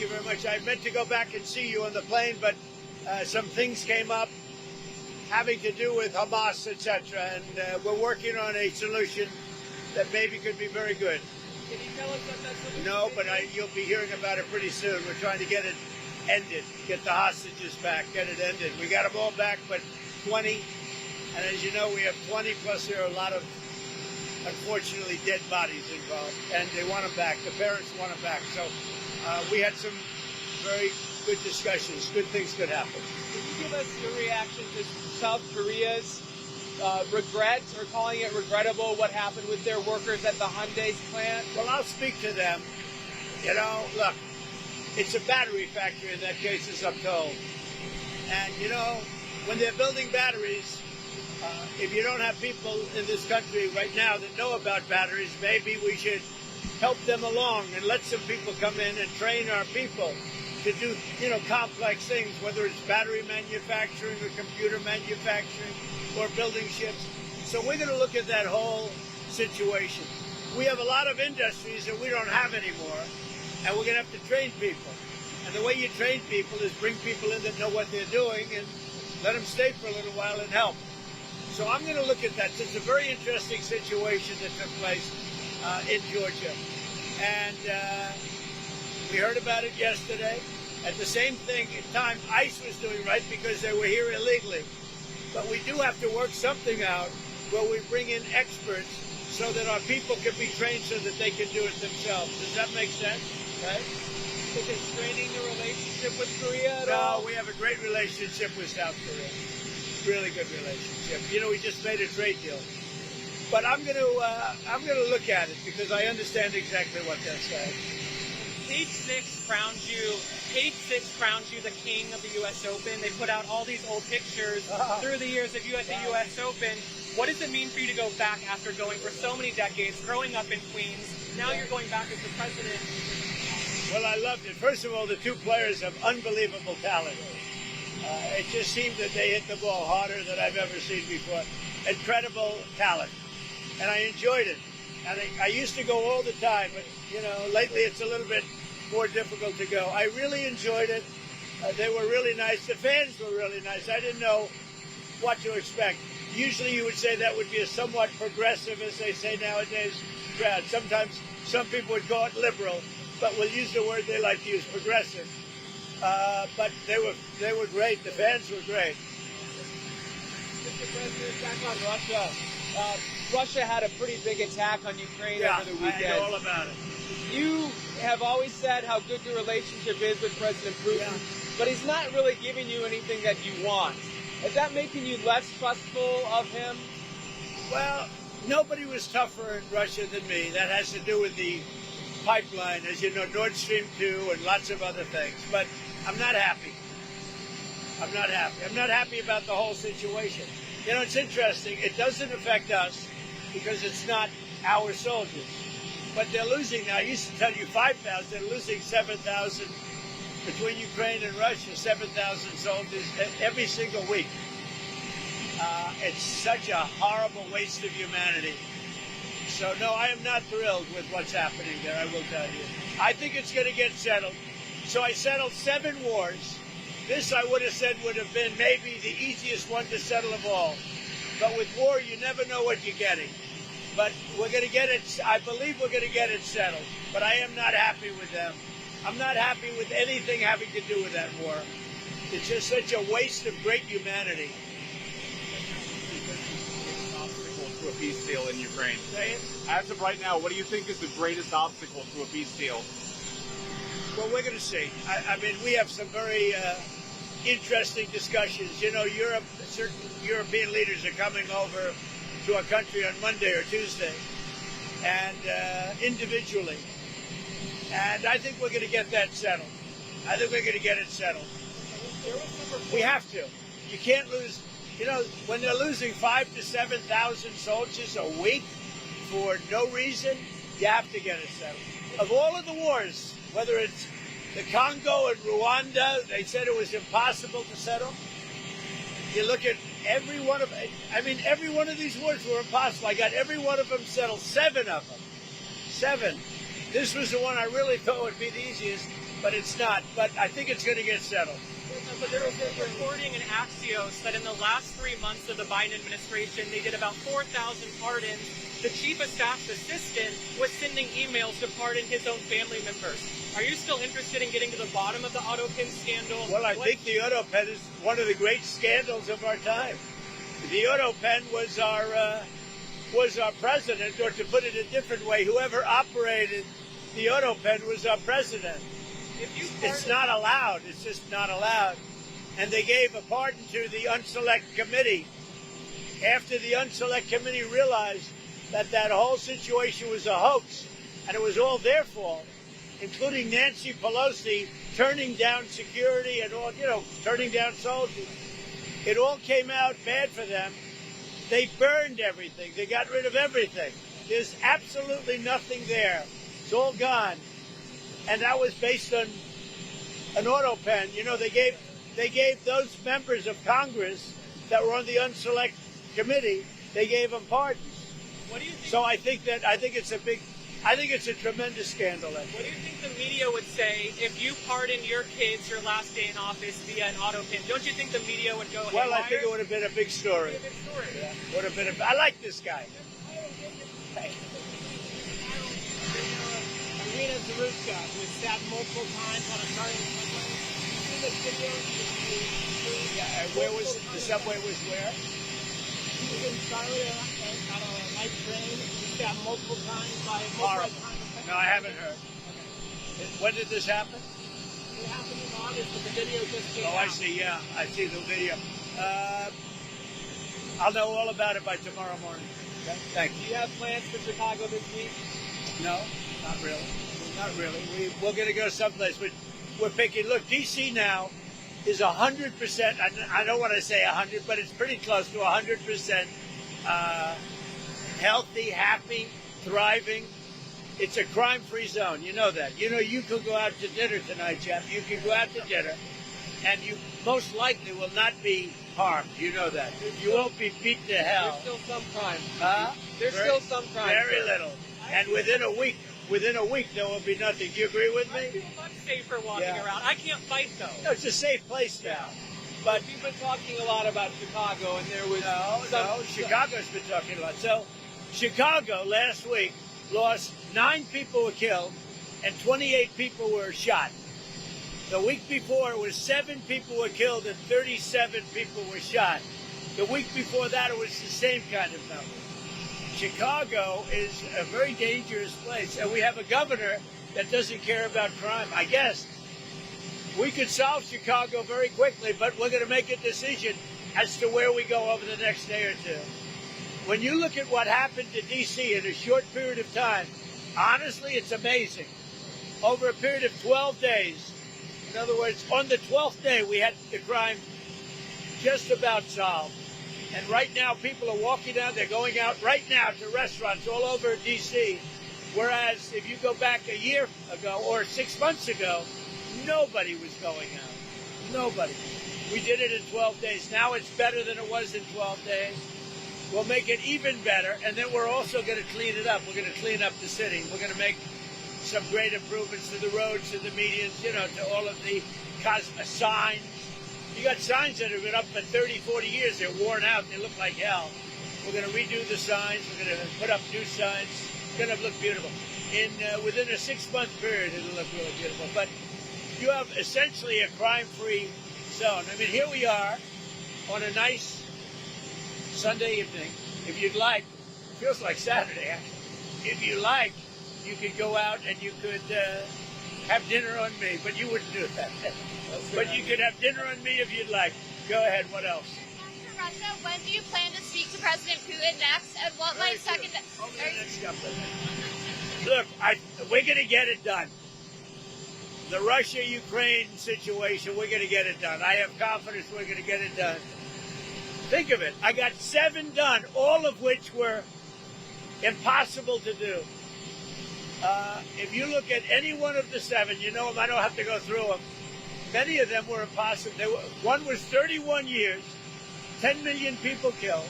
Thank you very much. I meant to go back and see you on the plane, but some things came up having to do with Hamas, etc. And we're working on a solution that maybe could be very good. Can you tell us what that solution is? No, but you'll be hearing about it pretty soon. We're trying to get it ended, get the hostages back, get it ended. We got them all back, but 20. And as you know, we have 20, plus there are a lot of, unfortunately, dead bodies involved. And they want them back. The parents want them back. So we had some very good discussions. Good things could happen. Can you give us your reaction to South Korea's regret, or calling it regrettable, what happened with their workers at the Hyundai plant? Well, I'll speak to them. You know, look, it's a battery factory in that case, as I'm told. And, you know, when they're building batteries, if you don't have people in this country right now that know about batteries, maybe we should help them along and let some people come in and train our people to do, you know, complex things, whether it's battery manufacturing or computer manufacturing or building ships. So we're going to look at that whole situation. We have a lot of industries that we don't have anymore, and we're going to have to train people. And the way you train people is bring people in that know what they're doing and let them stay for a little while and help. So I'm going to look at that. It's a very interesting situation that took place in Georgia. And we heard about it yesterday. At the same time, ICE was doing right because they were here illegally. But we do have to work something out where we bring in experts so that our people can be trained so that they can do it themselves. Does that make sense? Right? Is it straining the relationship with Korea at all? No, we have a great relationship with South Korea. Really good relationship. You know, we just made a trade deal. But I'm going to look at it because I understand exactly what they're saying. Page 6 crowns you the king of the U.S. Open. They put out all these old pictures through the years of you at the U.S. Open. What does it mean for you to go back after going for so many decades, growing up in Queens? Now you're going back as the president. Well, I loved it. First of all, the two players have unbelievable talent. It just seemed that they hit the ball harder than I've ever seen before. Incredible talent. And I enjoyed it. And I used to go all the time, but, you know, lately it's a little bit more difficult to go. I really enjoyed it. They were really nice. The fans were really nice. I didn't know what to expect. Usually you would say that would be a somewhat progressive, as they say nowadays, crowd. Sometimes some people would call it liberal, but we'll use the word they like to use, progressive. But they were great. The fans were great. Mr. President, back on Russia. Russia had a pretty big attack on Ukraine over the weekend. I know all about it. You have always said how good your relationship is with President Putin, but he's not really giving you anything that you want. Is that making you less trustful of him? Well, nobody was tougher in Russia than me. That has to do with the pipeline, as you know, Nord Stream 2 and lots of other things. But I'm not happy. I'm not happy. I'm not happy about the whole situation. You know, it's interesting. It doesn't affect us because it's not our soldiers. But they're losing now. I used to tell you 5,000. They're losing 7,000 between Ukraine and Russia, 7,000 soldiers every single week. It's such a horrible waste of humanity. So, no, I am not thrilled with what's happening there, I will tell you. I think it's going to get settled. So I settled 7 wars. This, I would have said, would have been maybe the easiest one to settle of all. But with war, you never know what you're getting. But we're going to get it, I believe we're going to get it settled. But I am not happy with them. I'm not happy with anything having to do with that war. It's just such a waste of great humanity. To a peace deal in Ukraine. Say it? As of right now, what do you think is the greatest obstacle to a peace deal? Well, we're going to see. I mean, we have some very interesting discussions. You know, Europe, certain European leaders are coming over to our country on Monday or Tuesday, and individually. And I think we're going to get that settled. I think we're going to get it settled. We have to. You can't lose. You know, when they're losing 5,000 to 7,000 soldiers a week for no reason, you have to get it settled. Of all of the wars, whether it's the Congo and Rwanda, they said it was impossible to settle. You look at every one of these wars were impossible. I got every one of them settled, 7 of them. 7. This was the one I really thought would be the easiest. but it's not. But I think it's going to get settled. But there was a reporting in Axios that in the last 3 months of the Biden administration, they did about 4,000 pardons. The chief of staff's assistant was sending emails to pardon his own family members. Are you still interested in getting to the bottom of the auto pen scandal? Well, I think the auto pen is one of the great scandals of our time. The auto pen was our president, or to put it a different way, whoever operated the auto pen was our president. It's not allowed. It's just not allowed. And they gave a pardon to the unselect committee after the unselect committee realized that that whole situation was a hoax and it was all their fault, including Nancy Pelosi turning down security and all, turning down soldiers. It all came out bad for them. They burned everything. They got rid of everything. There's absolutely nothing there. It's all gone. And that was based on an auto pen. They gave those members of Congress that were on the unselect committee, they gave them pardons. What do you think? So I think it's a tremendous scandal. What do you think the media would say if you pardon your kids your last day in office via an auto pen? Don't you think the media would go Well, haywire? I think it would have been a big story. Yeah, would have been. I like this guy. Irina Zaruska was stabbed multiple times on a starting subway. You see this video? Yeah, where was it? The subway was where? He was in Charlotte on a night train. He was stabbed multiple times by Horrible. multiple. No, I haven't heard. When did this happen? It happened in August, but the video just came out. Oh, I see. Yeah, I see the video. I'll know all about it by tomorrow morning. Okay? Thank Do you. you have plans for Chicago this week? No, not really. Not really. We're going to go someplace, but we're picking. Look, D.C. now is 100%. I don't want to say 100, but it's pretty close to 100% healthy, happy, thriving. It's a crime-free zone. You know that. You could go out to dinner tonight, Jeff. You could go out to dinner, and you most likely will not be harmed. You know that. You won't be beat to hell. There's still some crime. There's still some crime. Very little. And within a week, there will be nothing. Do you agree with I me? feel much safer walking Yeah. around. I can't fight though. No, it's a safe place now. But We've been talking a lot about Chicago, and there was no, Chicago's been talking a lot. So, Chicago last week lost 9 people were killed and 28 people were shot. The week before, it was 7 people were killed and 37 people were shot. The week before that, it was the same kind of number. Chicago is a very dangerous place, and we have a governor that doesn't care about crime. I guess we could solve Chicago very quickly, but we're going to make a decision as to where we go over the next day or two. When you look at what happened to D.C. in a short period of time, honestly, it's amazing. Over a period of 12 days, in other words, on the 12th day, we had the crime just about solved. And right now, people are walking out, they're going out right now to restaurants all over D.C., whereas if you go back a year ago or 6 months ago, nobody was going out. Nobody. We did it in 12 days. Now it's better than it was in 12 days. We'll make it even better, and then we're also going to clean it up. We're going to clean up the city. We're going to make some great improvements to the roads, to the medians, to all of the signs. You got signs that have been up for 30, 40 years. They're worn out. They look like hell. We're going to redo the signs. We're going to put up new signs. It's going to look beautiful. Within a 6-month period, it'll look really beautiful. But you have essentially a crime-free zone. I mean, here we are on a nice Sunday evening. If you'd like, it feels like Saturday, actually. If you like, you could go out and you could have dinner on me, but you wouldn't do that. But you could have dinner on me if you'd like. Go ahead. What else? After Russia, when do you plan to speak to President Putin next? And what might second? Look, we're going to get it done. The Russia-Ukraine situation, we're going to get it done. I have confidence we're going to get it done. Think of it. I got 7 done, all of which were impossible to do. If you look at any one of the 7, you know them. I don't have to go through them. Many of them were impossible. One was 31 years, 10 million people killed.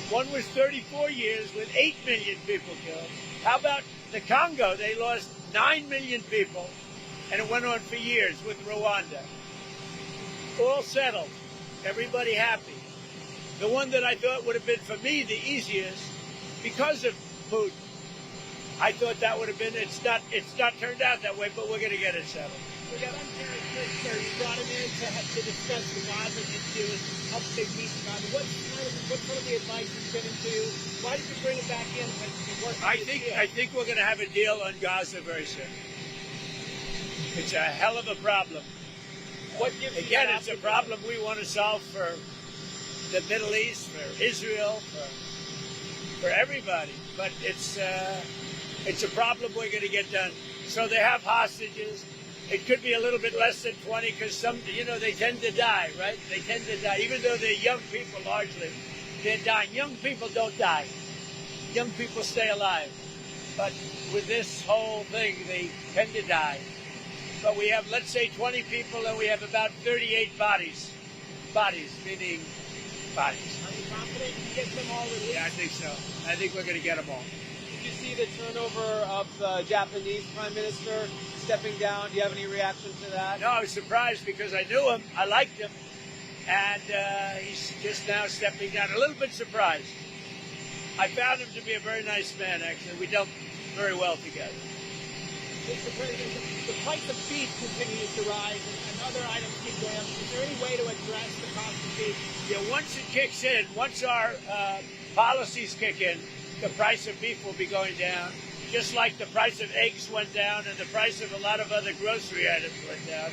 One was 34 years with 8 million people killed. How about the Congo? They lost 9 million people, And it went on for years with Rwanda. All settled. Everybody happy. The one that I thought would have been for me the easiest, because of Putin, I thought that would have been, it's not turned out that way, but we're going to get it settled. We got Terry Sir. You brought him in to discuss the Gaza issue and help big peace in Gaza. What's some of the advice he's given to you? Why did you bring him back in and work? I think we're going to have a deal on Gaza very soon. It's a hell of a problem. What gives you Again, that it's a optimism? problem we want to solve for the Middle East, for Israel, for everybody. But it's a problem we're going to get done. So they have hostages. It could be a little bit less than 20 because some, they tend to die, right? They tend to die. Even though they're young people largely, they're dying. Young people don't die. Young people stay alive. But with this whole thing, they tend to die. But we have, let's say, 20 people, and we have about 38 bodies. Bodies, meaning bodies. Are you confident you get them all released? Yeah, I think so. I think we're going to get them all. Did you see the turnover of the Japanese Prime Minister stepping down? Do you have any reaction to that? No, I was surprised because I knew him. I liked him. And he's just now stepping down. A little bit surprised. I found him to be a very nice man, actually. We dealt very well together. Mr. President, the price of beef continues to rise and other items keep going up. Is there any way to address the cost of beef? Yeah, once it kicks in, once our policies kick in, the price of beef will be going down, just like the price of eggs went down and the price of a lot of other grocery items went down.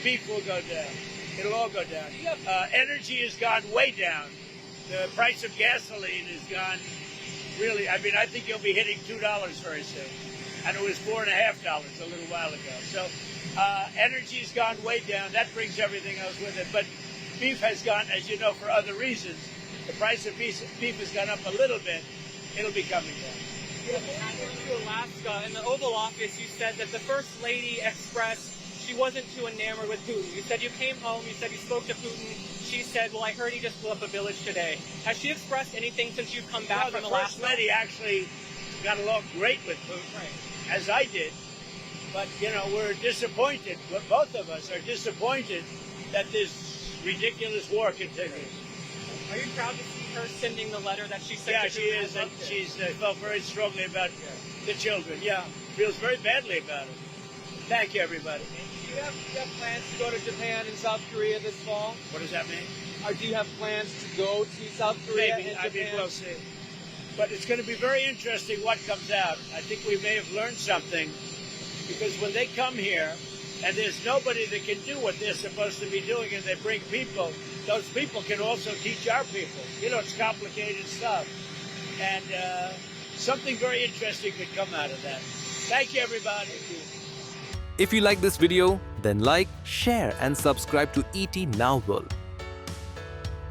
Beef will go down. It'll all go down. Energy has gone way down. The price of gasoline has gone really, I think you'll be hitting $2 very soon. And it was $4.50 a little while ago. So energy's gone way down. That brings everything else with it. But beef has gone, as you know, for other reasons. The price of beef has gone up a little bit. It'll be coming down. Before you went to Alaska, in the Oval Office, you said that the First Lady expressed she wasn't too enamored with Putin. You said you came home, you said you spoke to Putin. She said, well, I heard he just blew up a village today. Has she expressed anything since you've come back from the Alaska? First Lady actually got along great with Putin, as I did. But, we're disappointed. Both of us are disappointed that this ridiculous war continues. Are you proud to see her sending the letter that she sent Yeah, to she Putin? is, and she's felt very strongly about the children. Yeah, feels very badly about it. Thank you, everybody. Do you have plans to go to Japan and South Korea this fall? What does that mean? Or do you have plans to go to South Korea Maybe. and I Japan? mean, we'll see. But it's going to be very interesting what comes out. I think we may have learned something, because when they come here, and there's nobody that can do what they're supposed to be doing, and they bring people, those people can also teach our people. It's complicated stuff. And something very interesting could come out of that. Thank you, everybody. If you like this video, then like, share and subscribe to ET Now World.